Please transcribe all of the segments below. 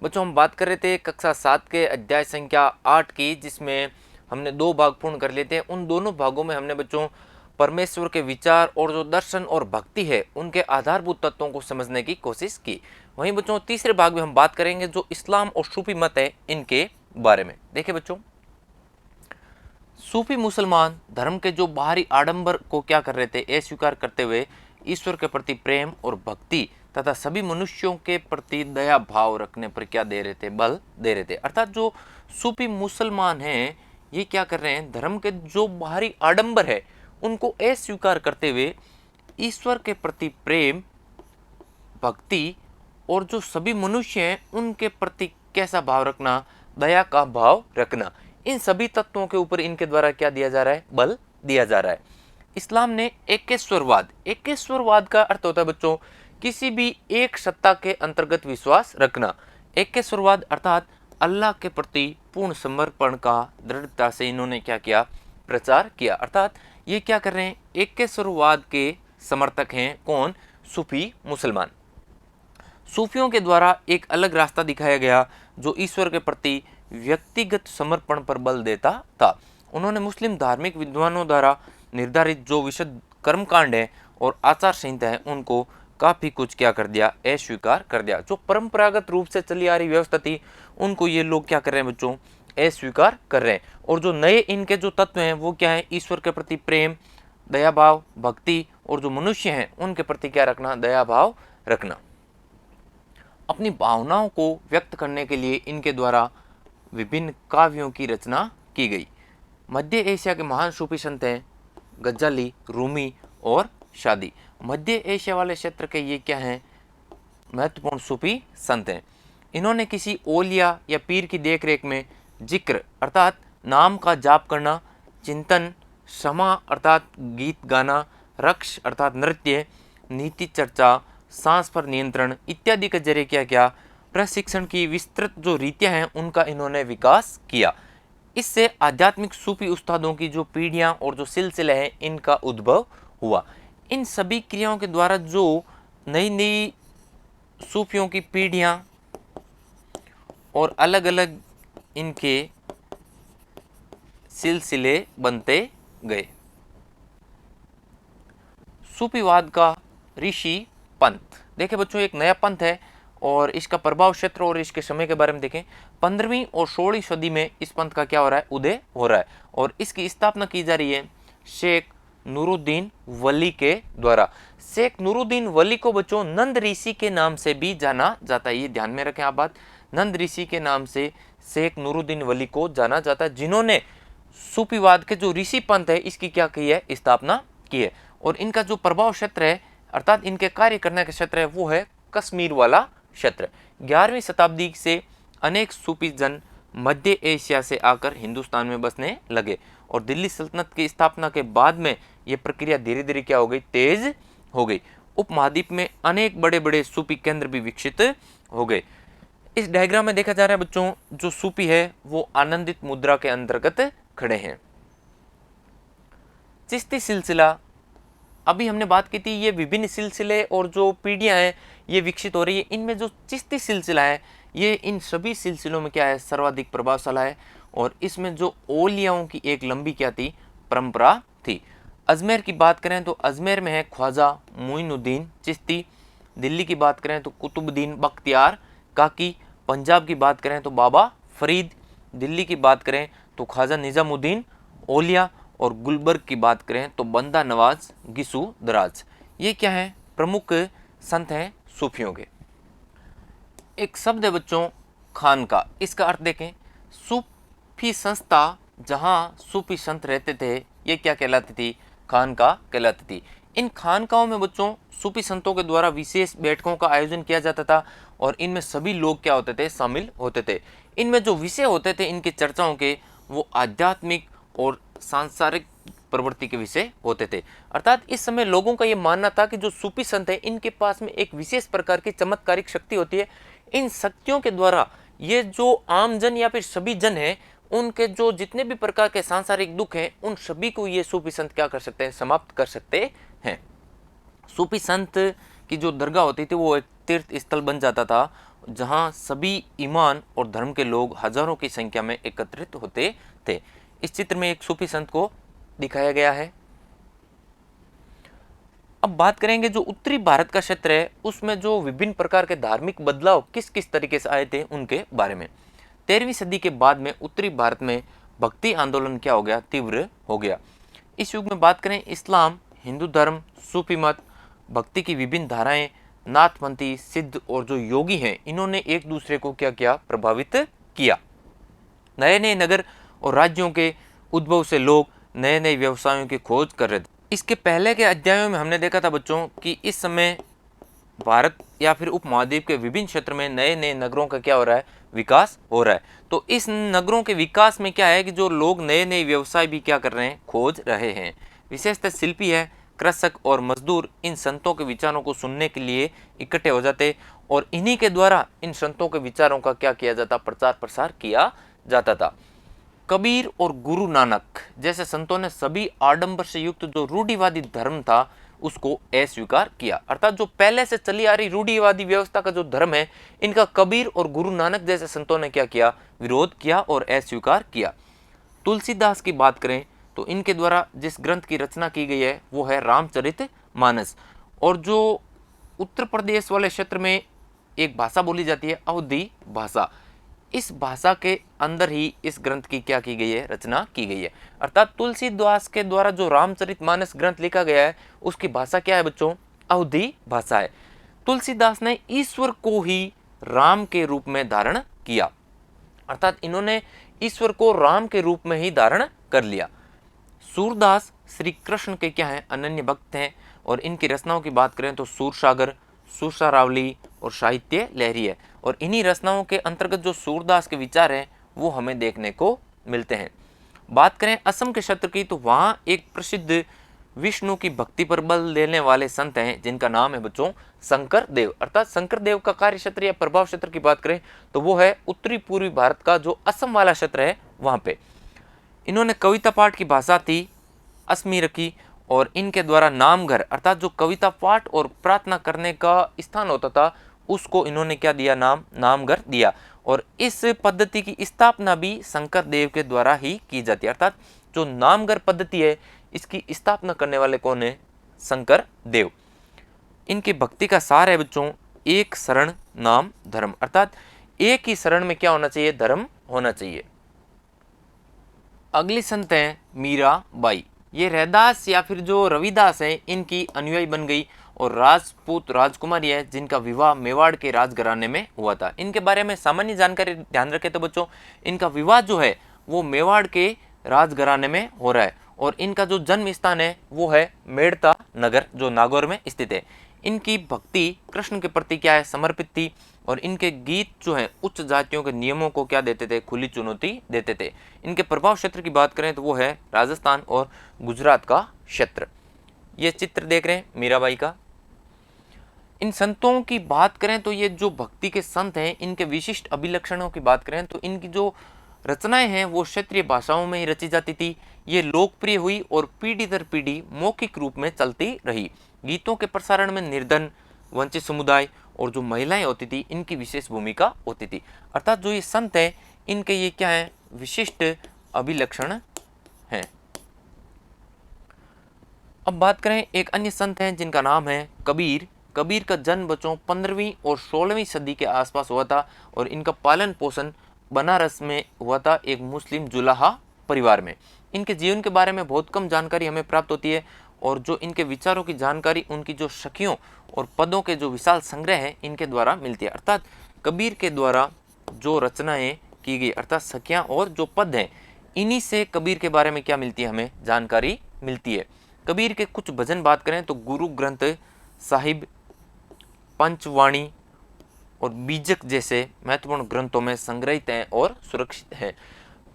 बच्चों हम बात कर रहे थे कक्षा 7 के अध्याय संख्या 8 की, जिसमें हमने 2 भाग पूर्ण कर लेते हैं। उन दोनों भागों में हमने बच्चों परमेश्वर के विचार और जो दर्शन और भक्ति है उनके आधारभूत तत्वों को समझने की कोशिश की। वहीं बच्चों तीसरे भाग में हम बात करेंगे जो इस्लाम और सूफी मत है इनके बारे में। देखिए बच्चों, सूफी मुसलमान धर्म के जो बाहरी आडंबर को क्या कर रहे थे, अस्वीकार करते हुए ईश्वर के प्रति प्रेम और भक्ति तथा सभी मनुष्यों के प्रति दया भाव रखने पर क्या दे रहे थे, बल दे रहे थे। अर्थात जो सूफी मुसलमान हैं ये क्या कर रहे हैं, धर्म के जो बाहरी आडंबर है उनको अस्वीकार करते हुए ईश्वर के प्रति प्रेम भक्ति और जो सभी मनुष्य हैं उनके प्रति कैसा भाव रखना, दया का भाव रखना, इन सभी तत्वों के ऊपर इनके द्वारा क्या दिया जा रहा है, बल दिया जा रहा है। इस्लाम ने एकेश्वरवाद का अर्थ होता है बच्चों किसी भी एक सत्ता के अंतर्गत विश्वास रखना। एकेश्वरवाद अर्थात अल्लाह के प्रति पूर्ण समर्पण का दृढ़ता से इन्होंने क्या किया, प्रचार किया। अर्थात ये क्या कर रहे हैं, एकेश्वरवाद के समर्थक हैं कौन, सूफी मुसलमान। सूफियों के द्वारा एक अलग रास्ता दिखाया गया जो ईश्वर के प्रति व्यक्तिगत समर्पण पर बल देता था। उन्होंने मुस्लिम धार्मिक विद्वानों द्वारा निर्धारित जो विशुद्ध कर्मकांड है और आचार संहिता है उनको काफी कुछ क्या कर दिया, अस्वीकार कर दिया। जो परंपरागत रूप से चली आ रही व्यवस्था थी उनको ये लोग क्या कर रहे हैं बच्चों, अस्वीकार कर रहे हैं। और जो नए इनके जो तत्व हैं वो क्या है, ईश्वर के प्रति प्रेम, दया भाव, भक्ति और जो मनुष्य हैं उनके प्रति क्या रखना, दया भाव रखना। अपनी भावनाओं को व्यक्त करने के लिए इनके द्वारा विभिन्न काव्यों की रचना की गई। मध्य एशिया के महान सूफी संत हैं गजाली, रूमी और शादी। मध्य एशिया वाले क्षेत्र के ये क्या हैं, महत्वपूर्ण सूफी संत हैं। इन्होंने किसी ओलिया या पीर की देखरेख में जिक्र अर्थात नाम का जाप करना, चिंतन, क्षमा अर्थात गीत गाना, रक्ष अर्थात नृत्य, नीति चर्चा, सांस पर नियंत्रण इत्यादि के जरिए क्या किया, प्रशिक्षण की विस्तृत जो रीतियां हैं उनका इन्होंने विकास किया। इससे आध्यात्मिक सूफी उस्तादों की जो पीढ़ियां और जो सिलसिले हैं इनका उद्भव हुआ। इन सभी क्रियाओं के द्वारा जो नई नई सूफियों की पीढ़ियां और अलग अलग इनके सिलसिले बनते गए। सूफीवाद का ऋषि पंथ, देखिए बच्चों एक नया पंथ है और इसका प्रभाव क्षेत्र और इसके समय के बारे में देखें। 15वीं और 16वीं सदी में इस पंथ का क्या हो रहा है, उदय हो रहा है और इसकी स्थापना की जा रही है शेख नूरुद्दीन वली के द्वारा। शेख नूरुद्दीन वली को बच्चों नंद ऋषि के नाम से भी जाना जाता है, ये ध्यान में रखें आप बात, नंद ऋषि के नाम से शेख नूरुद्दीन वली को जाना जाता है, जिन्होंने सूफीवाद के जो ऋषि पंथ है इसकी क्या की है, स्थापना की है। और इनका जो प्रभाव क्षेत्र है अर्थात इनके कार्य करने का क्षेत्र है वो है कश्मीर वाला क्षेत्र। 11वीं शताब्दी से अनेक सूफी जन मध्य एशिया से आकर हिंदुस्तान में बसने लगे और दिल्ली सल्तनत की स्थापना के बाद में ये प्रक्रिया धीरे धीरे क्या हो गई, तेज हो गई। उपमहाद्वीप में अनेक बड़े बड़े सूफी केंद्र भी विकसित हो गए। इस डायग्राम में देखा जा रहा है बच्चों जो सूफी है वो आनंदित मुद्रा के अंतर्गत खड़े हैं। चिश्ती सिलसिला, अभी हमने बात की थी ये विभिन्न सिलसिले और जो पीढ़ियां हैं ये विकसित हो रही है। इनमें जो चिश्ती सिलसिला है ये इन सभी सिलसिलों में क्या है, सर्वाधिक प्रभावशाली है और इसमें जो औलियाओं की एक लंबी क्या थी, परंपरा थी। अजमेर की बात करें तो अजमेर में है ख्वाजा मोइनुद्दीन चिश्ती। दिल्ली की बात करें तो कुतुबुद्दीन बख्तियार काकी। पंजाब की बात करें तो बाबा फरीद। दिल्ली की बात करें तो ख्वाजा निजामुद्दीन औलिया और गुलबर्ग की बात करें तो बंदा नवाज गिसू दराज। ये क्या है, प्रमुख संत हैं सूफियों के। एक शब्द है बच्चों खान का, इसका अर्थ देखें, सूफी संस्था जहां सूफी संत रहते थे ये क्या कहलाती थी, खान का कहलाती थी। इन खानकाओं में बच्चों सूफी संतों के द्वारा विशेष बैठकों का आयोजन किया जाता था और इनमें सभी लोग क्या होते थे, शामिल होते थे। इनमें जो विषय होते थे इनकी चर्चाओं के वो आध्यात्मिक और सांसारिक प्रवृत्ति के विषय होते थे। अर्थात इस समय लोगों का ये मानना था कि जो सूफी संत हैं इनके पास में एक विशेष प्रकार की चमत्कारिक शक्ति होती है। इन शक्तियों के द्वारा ये जो आम जन या फिर सभी जन हैं उनके जो जितने भी प्रकार के सांसारिक दुख हैं उन सभी को ये सूफी संत क्या कर सकते हैं, समाप्त कर सकते हैं। सूफी संत की जो दरगाह होती थी वो एक तीर्थ स्थल बन जाता था, जहां सभी ईमान और धर्म के लोग हजारों की संख्या में एकत्रित होते थे। इस चित्र में एक सूफी संत को दिखाया गया है। अब बात करेंगे जो उत्तरी भारत का क्षेत्र है उसमें जो विभिन्न प्रकार के धार्मिक बदलाव किस किस तरीके से आए थे उनके बारे में। 13वीं सदी के बाद में उत्तरी भारत में भक्ति आंदोलन क्या हो गया, तीव्र हो गया। इस युग में बात करें, इस्लाम, हिंदू धर्म, सूफी मत, भक्ति की विभिन्न धाराएं, नाथपंथी, सिद्ध और जो योगी हैं, इन्होंने एक दूसरे को क्या किया, प्रभावित किया। नए नए नगर और राज्यों के उद्भव से लोग नए नए व्यवसायों की खोज कर रहे थे। इसके पहले के अध्यायों में हमने देखा था बच्चों कि इस समय भारत या फिर उपमहाद्वीप के विभिन्न क्षेत्र में नए नए नगरों का क्या हो रहा है, विकास हो रहा है। तो इस नगरों के विकास में क्या है कि जो लोग नए नए व्यवसाय भी क्या कर रहे हैं, खोज रहे हैं। विशेषतः शिल्पी है, कृषक और मजदूर इन संतों के विचारों को सुनने के लिए इकट्ठे हो जाते और इन्हीं के द्वारा इन संतों के विचारों का क्या किया जाता, प्रचार प्रसार किया जाता था। कबीर और गुरु नानक जैसे संतों ने सभी आडंबर से युक्त जो रूढ़िवादी धर्म था उसको अस्वीकार किया। अर्थात जो पहले से चली आ रही रूढ़िवादी व्यवस्था का जो धर्म है, इनका कबीर और गुरु नानक जैसे संतों ने क्या किया, विरोध किया और अस्वीकार किया। तुलसीदास की बात करें तो इनके द्वारा जिस ग्रंथ की रचना की गई है वो है रामचरितमानस। और जो उत्तर प्रदेश वाले क्षेत्र में एक भाषा बोली जाती है, अवधी भाषा, इस भाषा के अंदर ही इस ग्रंथ की क्या की गई है, रचना की गई है। अर्थात तुलसीदास के द्वारा जो रामचरितमानस ग्रंथ लिखा गया है उसकी भाषा क्या है बच्चों, अवधी भाषा है। तुलसीदास ने ईश्वर को ही राम के रूप में धारण किया, अर्थात इन्होंने ईश्वर को राम के रूप में ही धारण कर लिया। सूरदास श्री कृष्ण के क्या हैं, अनन्य भक्त हैं। और इनकी रचनाओं की बात करें तो सूरसागर, सुरसारावली और साहित्य लहरी है। और इन्हीं रचनाओं के अंतर्गत जो सूरदास के विचार हैं वो हमें देखने को मिलते हैं। बात करें असम के क्षेत्र की तो वहाँ एक प्रसिद्ध विष्णु की भक्ति पर बल देने वाले संत हैं जिनका नाम है बच्चों शंकर देव। अर्थात शंकर देव का कार्य क्षेत्र या प्रभाव क्षेत्र की बात करें तो वो है उत्तरी पूर्वी भारत का जो असम वाला क्षेत्र है वहाँ पे। इन्होंने कविता पाठ की भाषा थी असमी रखी और इनके द्वारा नामघर अर्थात जो कविता पाठ और प्रार्थना करने का स्थान होता था उसको इन्होंने क्या दिया, नाम, नामघर दिया। और इस पद्धति की स्थापना भी शंकर देव के द्वारा ही की जाती है। अर्थात जो नामघर पद्धति है इसकी स्थापना करने वाले कौन है, शंकर देव। इनकी भक्ति का सार है बच्चों एक शरण नाम धर्म, अर्थात एक ही शरण में क्या होना चाहिए, धर्म होना चाहिए। अगली संत हैं मीराबाई। ये रैदास या फिर जो रविदास है इनकी अनुयायी बन गई और राजपूत राजकुमारी है जिनका विवाह मेवाड़ के राजघराने में हुआ था। इनके बारे में सामान्य जानकारी ध्यान रखें तो बच्चों इनका विवाह जो है वो मेवाड़ के राजघराने में हो रहा है और इनका जो जन्म स्थान है वो है मेड़ता नगर जो नागौर में स्थित है। इनकी भक्ति कृष्ण के प्रति क्या है, समर्पित थी और इनके गीत जो हैं उच्च जातियों के नियमों को क्या देते थे, खुली चुनौती देते थे। इनके प्रभाव क्षेत्र की बात करें तो वो है राजस्थान और गुजरात का क्षेत्र। ये चित्र देख रहे हैं मीराबाई का। इन संतों की बात करें तो ये जो भक्ति के संत हैं इनके विशिष्ट अभिलक्षणों की बात करें तो इनकी जो रचनाएं हैं वो क्षेत्रीय भाषाओं में ही रची जाती थी। ये लोकप्रिय हुई और पीढ़ी दर पीढ़ी मौखिक रूप में चलती रही। गीतों के प्रसारण में निर्धन, वंचित समुदाय और जो महिलाएं होती थी इनकी विशेष भूमिका होती थी। अर्थात जो ये संत हैं इनके ये क्या है, विशिष्ट अभिलक्षण हैं। अब बात करें एक अन्य संत हैं जिनका नाम है कबीर। कबीर का जन्म बच्चों 15वीं और 16वीं सदी के आसपास हुआ था और इनका पालन पोषण बनारस में हुआ था एक मुस्लिम जुलाहा परिवार में। इनके जीवन के बारे में बहुत कम जानकारी हमें प्राप्त होती है और जो इनके विचारों की जानकारी उनकी जो सखियों और पदों के जो विशाल संग्रह है इनके द्वारा मिलती है। अर्थात कबीर के द्वारा जो रचनाएं की गई अर्थात सखियां और जो पद हैं इन्हीं से कबीर के बारे में क्या मिलती है, हमें जानकारी मिलती है। कबीर के कुछ भजन बात करें तो गुरु ग्रंथ साहिब, पंचवाणी और बीजक जैसे महत्वपूर्ण ग्रंथों में संग्रहित हैं और सुरक्षित हैं।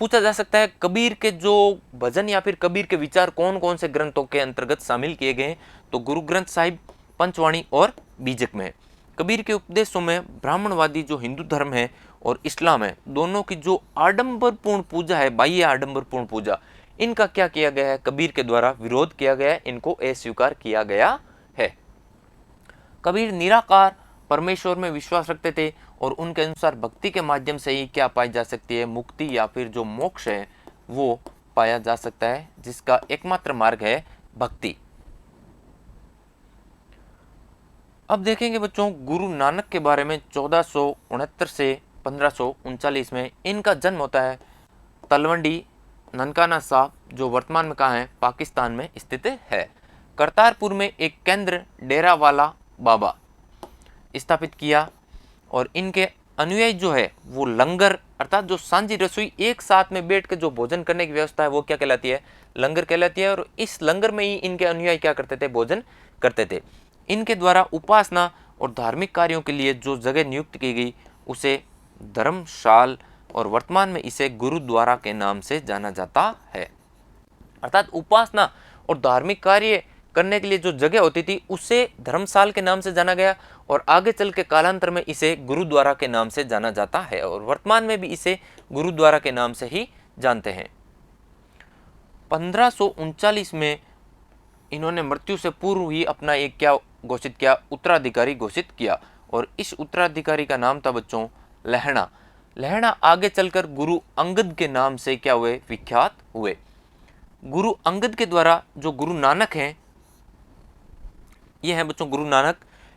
पूछा जा सकता है कबीर के जो भजन या फिर कबीर के विचार कौन कौन से ग्रंथों के अंतर्गत शामिल किए गए हैं, तो गुरु ग्रंथ साहिब, पंचवाणी और बीजक में है। कबीर के उपदेशों में ब्राह्मणवादी जो हिंदू धर्म है और इस्लाम है दोनों की जो आडंबरपूर्ण पूजा है, बाह्य आडंबरपूर्ण पूजा, इनका क्या किया गया है, कबीर के द्वारा विरोध किया गया है, इनको अस्वीकार किया गया है। कबीर निराकार परमेश्वर में विश्वास रखते थे और उनके अनुसार भक्ति के माध्यम से ही क्या पाई जा सकती है, मुक्ति या फिर जो मोक्ष है वो पाया जा सकता है, जिसका एकमात्र मार्ग है भक्ति। अब देखेंगे बच्चों गुरु नानक के बारे में। 1469 से 1539 में इनका जन्म होता है तलवंडी ननकाना साहब, जो वर्तमान में कहाँ है, पाकिस्तान में स्थित है। करतारपुर में एक केंद्र डेरा वाला बाबा स्थापित किया और इनके अनुयायी जो है वो लंगर अर्थात जो सांझी रसोई एक साथ में बैठ के जो भोजन करने की व्यवस्था है वो क्या कहलाती है, लंगर कहलाती है। और इस लंगर में ही इनके अनुयायी क्या करते थे, भोजन करते थे। इनके द्वारा उपासना और धार्मिक कार्यों के लिए जो जगह नियुक्त की गई उसे धर्मशाल और वर्तमान में इसे गुरुद्वारा के नाम से जाना जाता है। अर्थात उपासना और धार्मिक कार्य करने के लिए जो जगह होती थी उसे धर्मशाल के नाम से जाना गया और आगे चल के कालांतर में इसे गुरुद्वारा के नाम से जाना जाता है और वर्तमान में भी इसे गुरुद्वारा के नाम से ही जानते हैं। 1539 में इन्होंने मृत्यु से पूर्व ही अपना एक क्या घोषित किया, उत्तराधिकारी घोषित किया और इस उत्तराधिकारी का नाम था बच्चों लहणा। लहणा आगे चलकर गुरु अंगद के नाम से क्या हुए, विख्यात हुए। गुरु अंगद के द्वारा जो गुरु नानक हैं, ये हैं बच्चों गुरु नानक,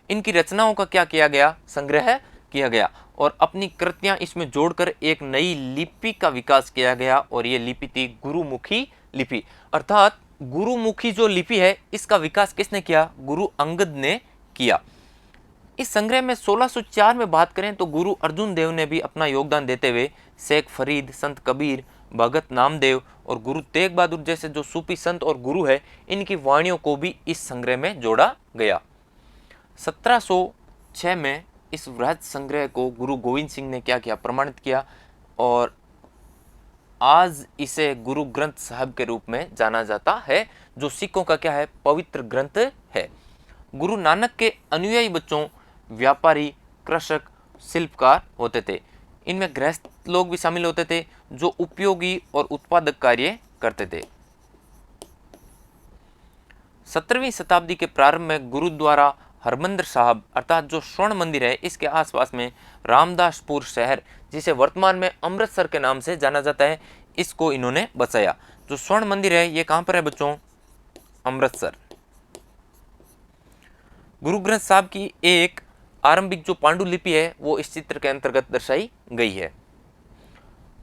इनकी रचनाओं का क्या किया गया, संग्रह किया गया और अपनी कृतियां इसमें जोड़कर एक नई लिपि का विकास किया गया और ये लिपि थी गुरुमुखी लिपि। अर्थात गुरुमुखी जो लिपि है इसका विकास किसने किया, गुरु अंगद ने किया। इस संग्रह में 1604 में बात करें तो गुरु अर्जुन देव ने भी अपना योगदान देते हुए शेख फरीद, संत कबीर, भगत नामदेव और गुरु तेग बहादुर जैसे जो सूफी संत और गुरु है इनकी वाणियों को भी इस संग्रह में जोड़ा गया। 1706 में इस वृहद संग्रह को गुरु गोविंद सिंह ने क्या किया, प्रमाणित किया और आज इसे गुरु ग्रंथ साहब के रूप में जाना जाता है, जो सिखों का क्या है, पवित्र ग्रंथ है। गुरु नानक के अनुयायी बच्चों व्यापारी, कृषक, शिल्पकार होते थे। इनमें गृहस्थ लोग भी शामिल होते थे जो उपयोगी और उत्पादक कार्य करते थे। 17वीं शताब्दी के प्रारंभ में गुरुद्वारा हरमंदिर साहब अर्थात जो स्वर्ण मंदिर है इसके आसपास में रामदासपुर शहर, जिसे वर्तमान में अमृतसर के नाम से जाना जाता है, इसको इन्होंने बसाया। जो स्वर्ण मंदिर है ये कहां पर है बच्चों, अमृतसर। गुरु ग्रंथ साहब की एक आरंभिक जो पांडुलिपि है वो इस चित्र के अंतर्गत दर्शाई गई है।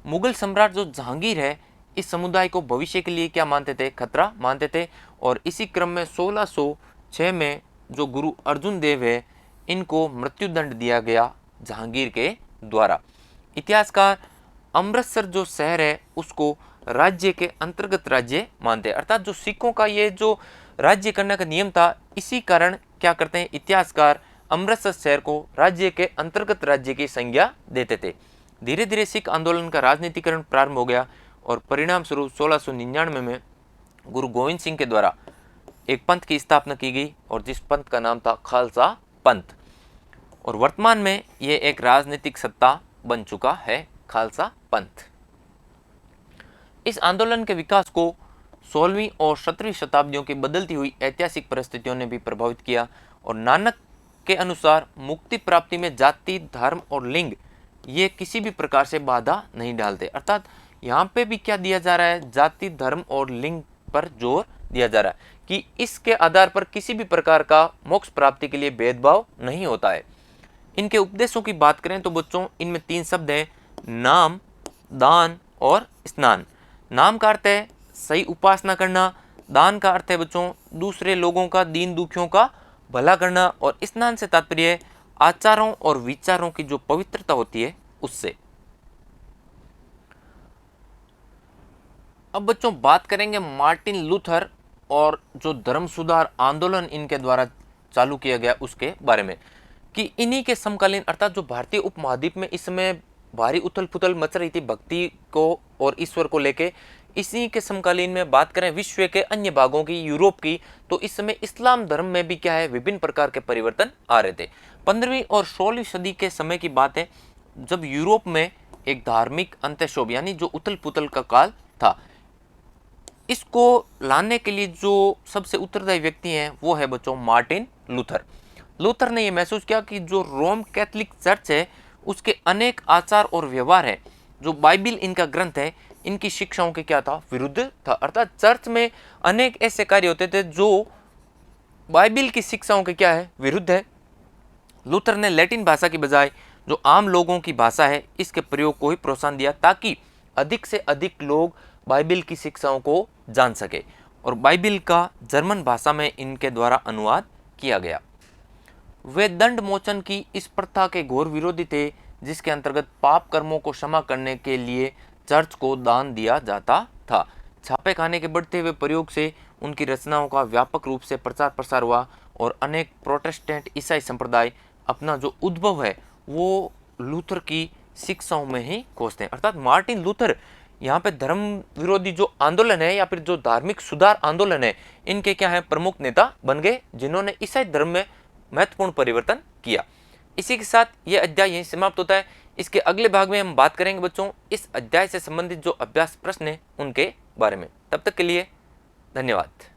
मुगल सम्राट जो जहांगीर है इस समुदाय को भविष्य के लिए क्या मानते थे, खतरा मानते थे और इसी क्रम में 1606 में जो गुरु अर्जुन देव है इनको मृत्युदंड दिया गया जहांगीर के द्वारा। इतिहासकार अमृतसर जो शहर है उसको राज्य के अंतर्गत राज्य मानते हैं। अर्थात जो सिखों का ये जो राज्य करने का नियम था, इसी कारण क्या करते हैं इतिहासकार अमृतसर शहर को राज्य के अंतर्गत राज्य की संज्ञा देते थे। धीरे धीरे सिख आंदोलन का राजनीतिकरण प्रारंभ हो गया और परिणाम स्वरूप 1699 में गुरु गोविंद सिंह के द्वारा एक पंथ की स्थापना की गई और जिस पंथ का नाम था खालसा पंथ और वर्तमान में ये एक राजनीतिक सत्ता बन चुका है, खालसा पंथ। इस आंदोलन के विकास को 16वीं और 17वीं शताब्दियों की बदलती हुई ऐतिहासिक परिस्थितियों ने भी प्रभावित किया और नानक के अनुसार मुक्ति प्राप्ति में जाति, धर्म और लिंग ये किसी भी प्रकार से बाधा नहीं डालते। अर्थात यहाँ पे भी क्या दिया जा रहा है, जाति, धर्म और लिंग पर जोर दिया जा रहा है कि इसके आधार पर किसी भी प्रकार का मोक्ष प्राप्ति के लिए भेदभाव नहीं होता है। इनके उपदेशों की बात करें तो बच्चों इनमें 3 शब्द हैं, नाम, दान और स्नान। नाम का अर्थ है सही उपासना करना, दान का अर्थ है बच्चों दूसरे लोगों का, दीन दुखियों का भला करना और स्नान से तात्पर्य आचारों और विचारों की जो पवित्रता होती है उससे। अब बच्चों बात करेंगे मार्टिन लूथर और जो धर्म सुधार आंदोलन इनके द्वारा चालू किया गया उसके बारे में कि इन्हीं के समकालीन अर्थात जो भारतीय उपमहाद्वीप में इस समय भारी उथल पुथल मच रही थी भक्ति को और ईश्वर को लेके, इसी के समकालीन में बात करें विश्व के अन्य भागों की, यूरोप की, तो इस समय इस्लाम धर्म में भी क्या है, विभिन्न प्रकार के परिवर्तन आ रहे थे। 15वीं और 16वीं सदी के समय की बात है जब यूरोप में एक धार्मिक अंत्यशोभ यानी जो उथल पुथल का काल था। इसको लाने के लिए जो सबसे उत्तरदायी व्यक्ति हैं वो है बच्चों मार्टिन लूथर। लूथर ने यह महसूस किया कि जो रोम कैथोलिक चर्च है उसके अनेक आचार और व्यवहार है, जो बाइबिल इनका ग्रंथ है, इनकी शिक्षाओं के क्या था, विरुद्ध था। अर्थात चर्च में अनेक ऐसे कार्य होते थे जो बाइबिल की शिक्षाओं के क्या है, विरुद्ध है। लूथर ने लैटिन भाषा की बजाय जो आम लोगों की भाषा है इसके प्रयोग को ही प्रोत्साहन दिया ताकि अधिक से अधिक लोग बाइबिल की शिक्षाओं को जान सके, और बाइबिल का जर्मन भाषा में इनके द्वारा अनुवाद किया गया। वे दंड मोचन की इस प्रथा के घोर विरोधी थे जिसके अंतर्गत पाप कर्मों को क्षमा करने के लिए चर्च को दान दिया जाता था। छापे खाने के बढ़ते हुए प्रयोग से उनकी रचनाओं का व्यापक रूप से प्रचार प्रसार हुआ और अनेक प्रोटेस्टेंट ईसाई संप्रदाय अपना जो उद्भव है वो लूथर की शिक्षाओं में ही खोजते हैं। अर्थात मार्टिन लूथर यहाँ पे धर्म विरोधी जो आंदोलन है या फिर जो धार्मिक सुधार आंदोलन है इनके क्या है, प्रमुख नेता बन गए जिन्होंने ईसाई धर्म में महत्वपूर्ण परिवर्तन किया। इसी के साथ यह अध्याय यहीं समाप्त होता है। इसके अगले भाग में हम बात करेंगे बच्चों इस अध्याय से संबंधित जो अभ्यास प्रश्न है उनके बारे में। तब तक के लिए धन्यवाद।